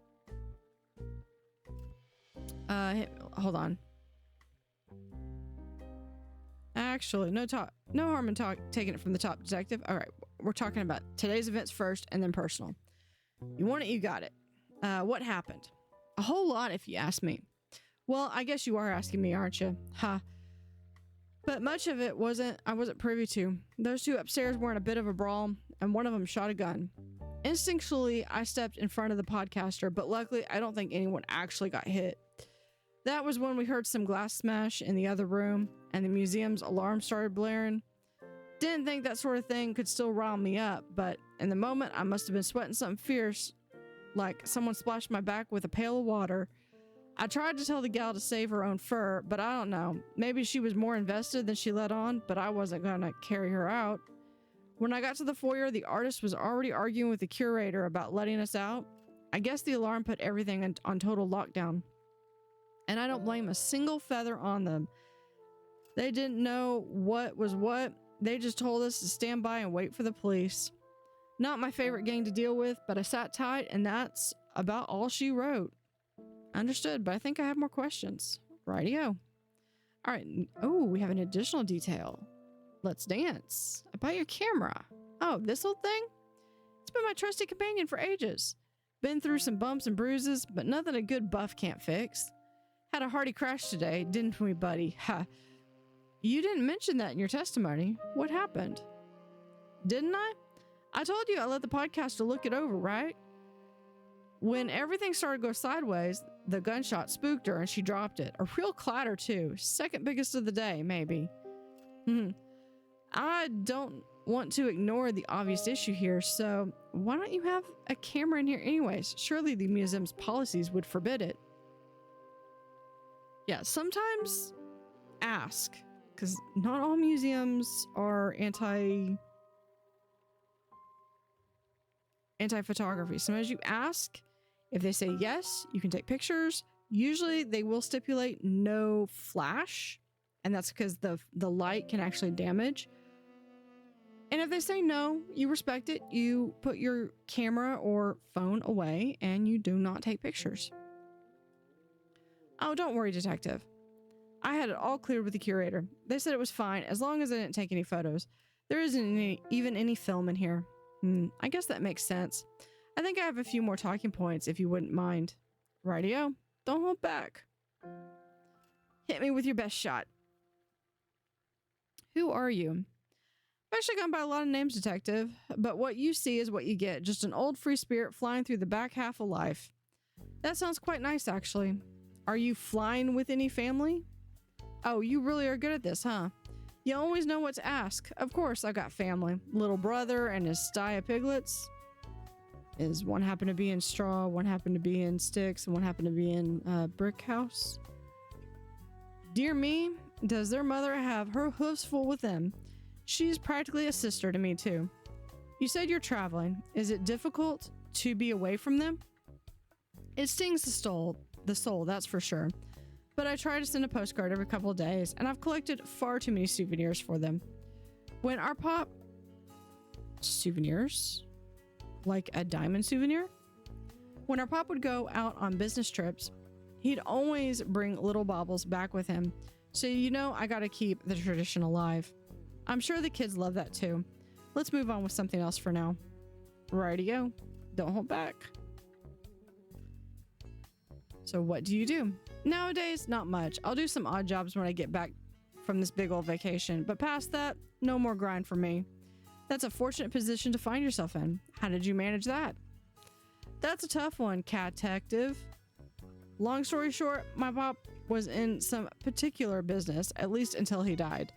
Hold on. Actually, no harm in taking it from the top, detective. All right, we're talking about today's events first and then personal. You want it, you got it. What happened? A whole lot, if you ask me. Well, I guess you are asking me, aren't you? Ha. But much of it I wasn't privy to. Those two upstairs were in a bit of a brawl, and one of them shot a gun. Instinctually, I stepped in front of the podcaster, but luckily I don't think anyone actually got hit. That was when we heard some glass smash in the other room, and the museum's alarm started blaring. Didn't think that sort of thing could still rile me up, but in the moment I must have been sweating something fierce, like someone splashed my back with a pail of water. I tried to tell the gal to save her own fur, but I don't know. Maybe she was more invested than she let on, but I wasn't gonna carry her out. When I got to the foyer, the artist was already arguing with the curator about letting us out. I guess the alarm put everything on total lockdown. And I don't blame a single feather on them. They didn't know what was what. They just told us to stand by and wait for the police. Not my favorite gang to deal with, but I sat tight, and that's about all she wrote. Understood, but I think I have more questions. Rightio. All right. Oh, we have an additional detail. Let's dance. About your camera. Oh, this old thing? It's been my trusty companion for ages. Been through some bumps and bruises, but nothing a good buff can't fix. Had a hearty crash today, didn't we, buddy? Ha. You didn't mention that in your testimony. What happened? Didn't I? I told you I let the podcaster look it over, right? When everything started to go sideways, the gunshot spooked her and she dropped it. A real clatter, too. Second biggest of the day, maybe. I don't want to ignore the obvious issue here, so why don't you have a camera in here anyways? Surely the museum's policies would forbid it. Yeah, sometimes ask, because not all museums are anti-photography. Sometimes you ask. If they say yes, you can take pictures. Usually they will stipulate no flash, and that's because the light can actually damage. And if they say no, you respect it. You put your camera or phone away and you do not take pictures. Oh, don't worry, detective. I had it all cleared with the curator. They said it was fine as long as I didn't take any photos. There isn't even any film in here. I guess that makes sense. I think I have a few more talking points if you wouldn't mind. Rightio. Don't hold back. Hit me with your best shot. Who are you? I've actually gone by a lot of names, detective, but what you see is what you get. Just an old free spirit flying through the back half of life. That sounds quite nice, actually. Are you flying with any family? Oh, you really are good at this, huh? You always know what to ask. Of course, I've got family. Little brother and his sty of piglets. Is one happen to be in straw, one happen to be in sticks, and one happen to be in brick house? Dear me, does their mother have her hoofs full with them? She's practically a sister to me too. You said you're traveling. Is it difficult to be away from them? It stings the soul, that's for sure. But I try to send a postcard every couple of days, and I've collected far too many souvenirs for them. When our pop... Souvenirs? Like a diamond souvenir? When our pop would go out on business trips, he'd always bring little baubles back with him. So you know I gotta keep the tradition alive. I'm sure the kids love that too. Let's move on with something else for now. Rightio. Don't hold back. So what do you do? Nowadays, not much. I'll do some odd jobs when I get back from this big old vacation, but past that, no more grind for me. That's a fortunate position to find yourself in. How did you manage that? That's a tough one, catective. Long story short, my pop was in some particular business, at least until he died.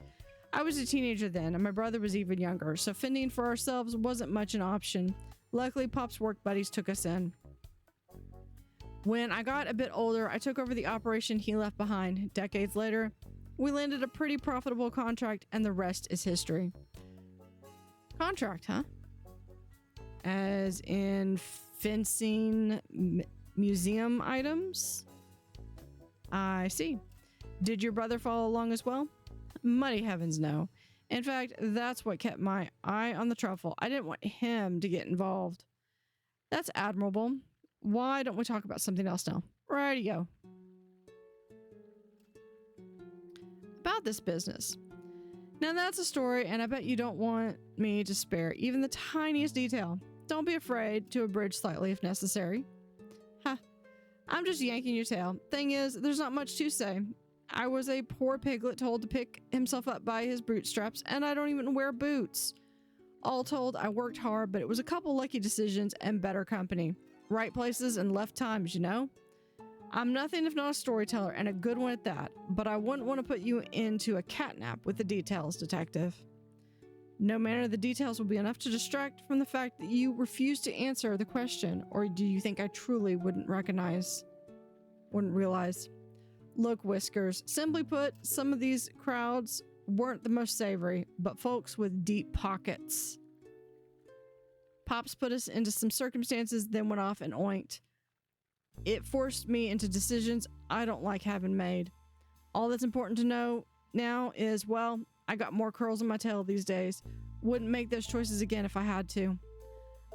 I was a teenager then, and my brother was even younger, so fending for ourselves wasn't much an option. Luckily, Pop's work buddies took us in. When I got a bit older, I took over the operation he left behind. Decades later, we landed a pretty profitable contract, and the rest is history. Contract, huh? As in fencing museum items? I see. Did your brother follow along as well? Muddy heavens, no. In fact, that's what kept my eye on the truffle. I didn't want him to get involved. That's admirable. Why don't we talk about something else now? Rightio. About this business. Now that's a story, and I bet you don't want me to spare even the tiniest detail. Don't be afraid to abridge slightly if necessary. Ha, I'm just yanking your tail. Thing is, there's not much to say. I was a poor piglet told to pick himself up by his bootstraps, and I don't even wear boots. All told, I worked hard, but it was a couple lucky decisions and better company. Right places and left times, you know? I'm nothing if not a storyteller, and a good one at that, but I wouldn't want to put you into a catnap with the details, detective. No matter the details will be enough to distract from the fact that you refuse to answer the question, or do you think I truly wouldn't realize? Look, Whiskers, simply put, some of these crowds weren't the most savory, but folks with deep pockets. Pops put us into some circumstances, then went off and oinked. It forced me into decisions I don't like having made. All that's important to know now is, well, I got more curls in my tail these days. Wouldn't make those choices again if I had to.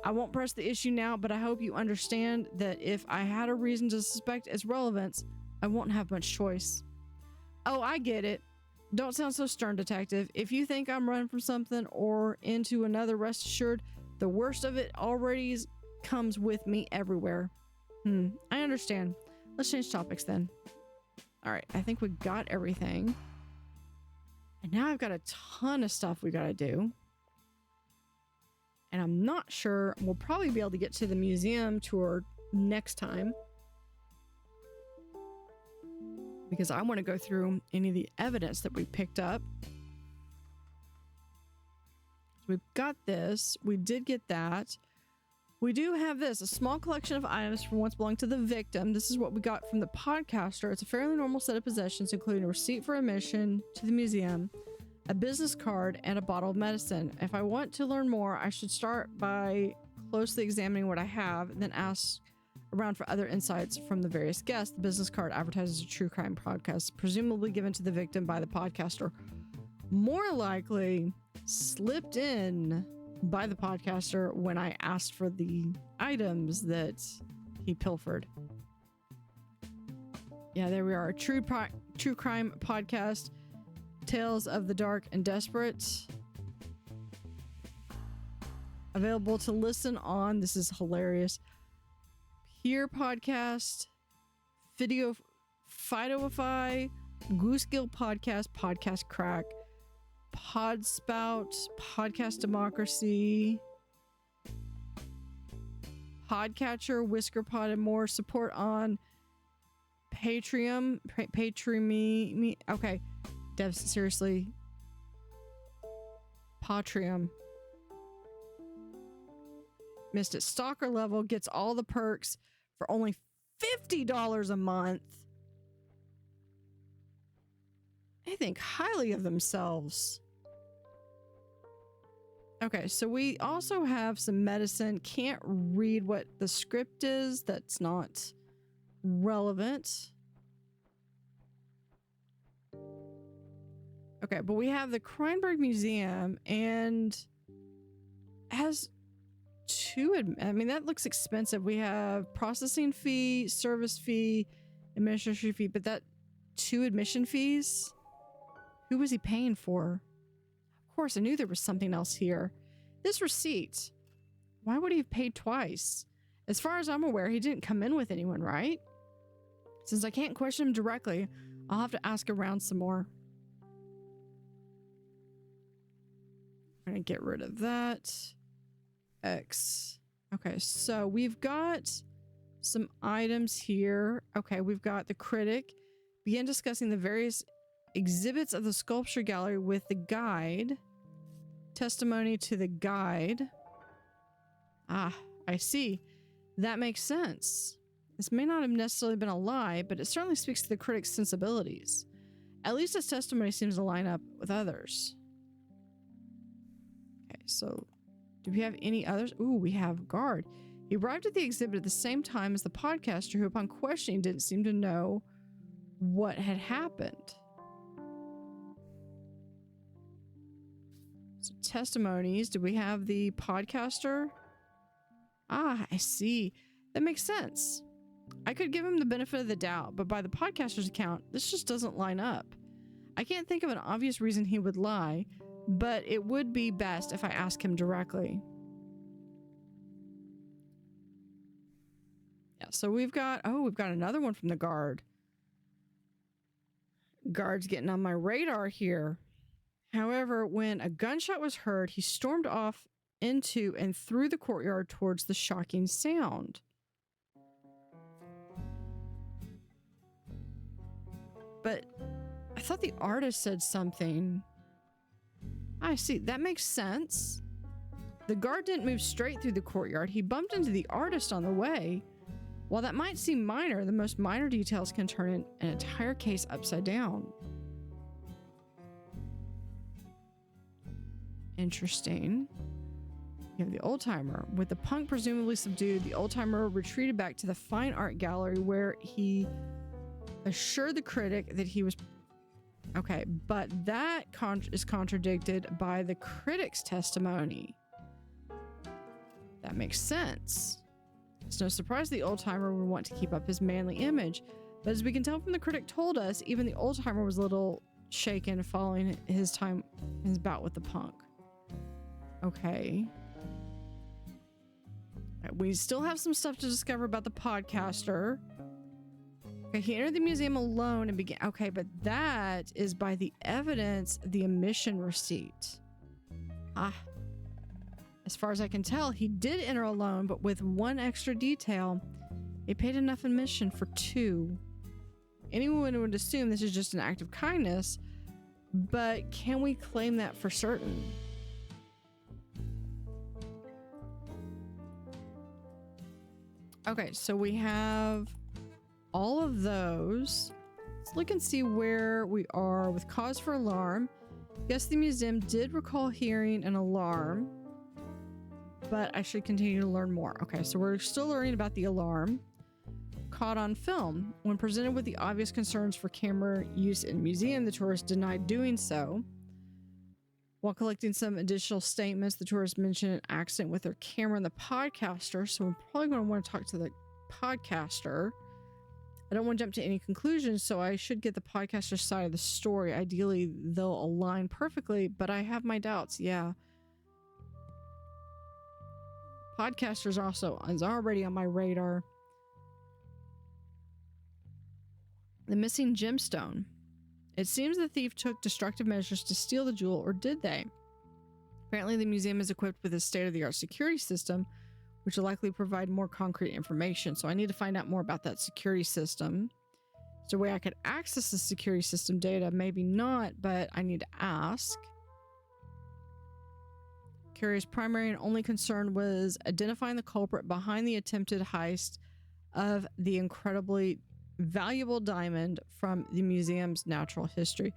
I won't press the issue now, but I hope you understand that if I had a reason to suspect its relevance, I won't have much choice. Oh, I get it. Don't sound so stern, detective. If you think I'm running from something or into another, rest assured, the worst of it already comes with me everywhere. I understand. Let's change topics then. All right, I think we got everything. And now I've got a ton of stuff we gotta do. And I'm not sure, we'll probably be able to get to the museum tour next time, because I want to go through any of the evidence that we picked up. So we've got this. We did get that. We do have this, a small collection of items from once belonged to the victim. This is what we got from the podcaster. It's a fairly normal set of possessions, including a receipt for admission to the museum, a business card, and a bottle of medicine. If I want to learn more, I should start by closely examining what I have and then ask around for other insights from the various guests. The business card advertises a true crime podcast, presumably given to the victim by the podcaster. More likely, slipped in by the podcaster when I asked for the items that he pilfered. Yeah, there we are. A true crime podcast, Tales of the Dark and Desperate. Available to listen on, this is hilarious, Here Podcast, Video, Fidoify, Goosegill Podcast, Podcast Crack, Podspout, Podcast Democracy, Podcatcher, WhiskerPod, and more. Support on Patreon. Patreon. Okay, devs, seriously. Patreon. Missed it. Stalker level gets all the perks for only $50 a month. They think highly of themselves. Okay, so we also have some medicine. Can't read what the script is. That's not relevant. Okay, but we have the Kreinberg Museum and has two, I mean, that looks expensive. We have processing fee, service fee, administration fee, but that 2 admission fees? Who was he paying for? Of course, I knew there was something else here. This receipt. Why would he have paid twice? As far as I'm aware, he didn't come in with anyone, right? Since I can't question him directly, I'll have to ask around some more. I'm gonna get rid of that. X. Okay, so we've got some items here. Okay, we've got the critic. Begin discussing the various exhibits of the sculpture gallery with the guide. Testimony to the guide. Ah, I see. That makes sense. This may not have necessarily been a lie, but it certainly speaks to the critic's sensibilities. At least his testimony seems to line up with others. Okay, so do we have any others? Ooh, we have guard. He arrived at the exhibit at the same time as the podcaster, who upon questioning didn't seem to know what had happened. So testimonies. Do we have the podcaster? Ah, I see. That makes sense. I could give him the benefit of the doubt, but by the podcaster's account, this just doesn't line up. I can't think of an obvious reason he would lie, but it would be best if I ask him directly. Yeah, so we've got another one from the guard. Guards getting on my radar here. However, when a gunshot was heard, he stormed off into and through the courtyard towards the shocking sound. But I thought the artist said something. I see. That makes sense. The guard didn't move straight through the courtyard. He bumped into the artist on the way. While that might seem minor, the most minor details can turn an entire case upside down. Interesting. You have the old timer. With the punk presumably subdued, the old timer retreated back to the fine art gallery where he assured the critic that he was okay, but that is contradicted by the critic's testimony. That makes sense. It's no surprise the old-timer would want to keep up his manly image, but as we can tell from the critic told us, even the old-timer was a little shaken following his bout with the punk. Okay. We still have some stuff to discover about the podcaster. Okay, he entered the museum alone and began... Okay, but that is by the evidence, the admission receipt. As far as I can tell, he did enter alone, but with one extra detail. He paid enough admission for 2. Anyone would assume this is just an act of kindness, but can we claim that for certain? Okay, so we have all of those. Let's look and see where we are with cause for alarm. Yes, the museum did recall hearing an alarm, but I should continue to learn more. Okay, so we're still learning about the alarm. Caught on film. When presented with the obvious concerns for camera use in the museum, the tourist denied doing so. While collecting some additional statements, the tourist mentioned an accident with their camera and the podcaster, so I'm probably going to want to talk to the podcaster. I don't want to jump to any conclusions, so I should get the podcaster's side of the story. Ideally, they'll align perfectly, but I have my doubts, yeah. Podcasters also is already on my radar. The missing gemstone. It seems the thief took destructive measures to steal the jewel, or did they? Apparently, the museum is equipped with a state-of-the-art security system, which will likely provide more concrete information. So I need to find out more about that security system. Is there a way I could access the security system data? Maybe not, but I need to ask. Carrier's primary and only concern was identifying the culprit behind the attempted heist of the incredibly valuable diamond from the museum's natural history.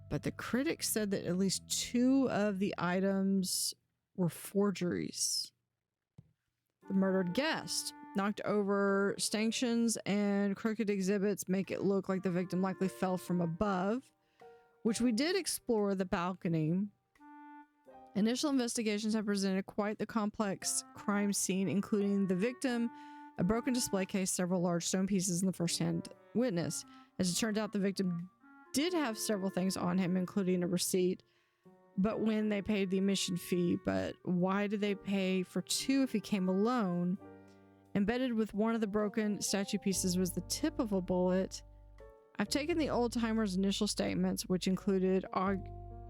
But the critics said that at least 2 of the items were forgeries. The murdered guest. Knocked over stanchions and crooked exhibits make it look like the victim likely fell from above, which we did explore the balcony. Initial investigations have presented quite the complex crime scene, including the victim, a broken display case, several large stone pieces, and the first-hand witness. As it turned out, the victim did have several things on him, including a receipt, but when they paid the admission fee. But why did they pay for 2 if he came alone? Embedded with one of the broken statue pieces was the tip of a bullet. I've taken the old-timer's initial statements, which included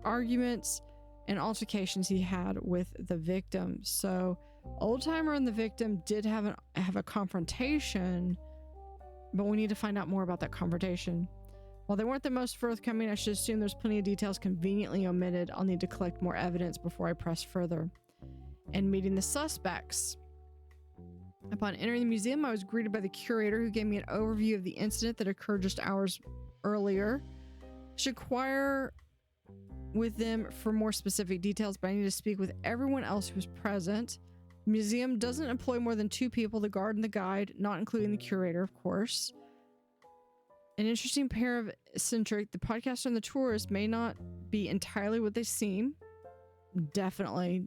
arguments and altercations he had with the victim. So old-timer and the victim did have a confrontation, but we need to find out more about that confrontation. While they weren't the most forthcoming, I should assume there's plenty of details conveniently omitted. I'll need to collect more evidence before I press further. And meeting the suspects. Upon entering the museum, I was greeted by the curator, who gave me an overview of the incident that occurred just hours earlier. I should inquire with them for more specific details, but I need to speak with everyone else who's present. The museum doesn't employ more than 2 people, the guard and the guide, not including the curator, of course. An interesting pair of eccentric. The podcaster and the tourist may not be entirely what they seem. Definitely.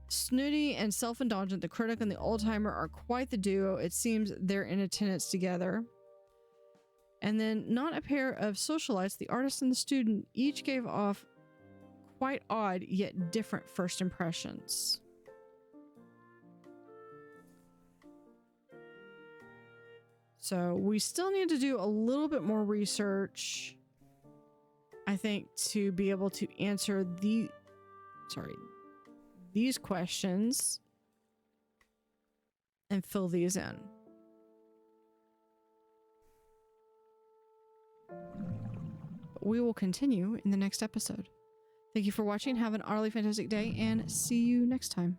Snooty and self-indulgent, the critic and the old-timer are quite the duo. It seems they're in attendance together. And then, not a pair of socialites, the artist and the student each gave off quite odd yet different first impressions. So we still need to do a little bit more research, I think, to be able to answer these questions and fill these in. We will continue in the next episode. Thank you for watching. Have an utterly fantastic day and see you next time.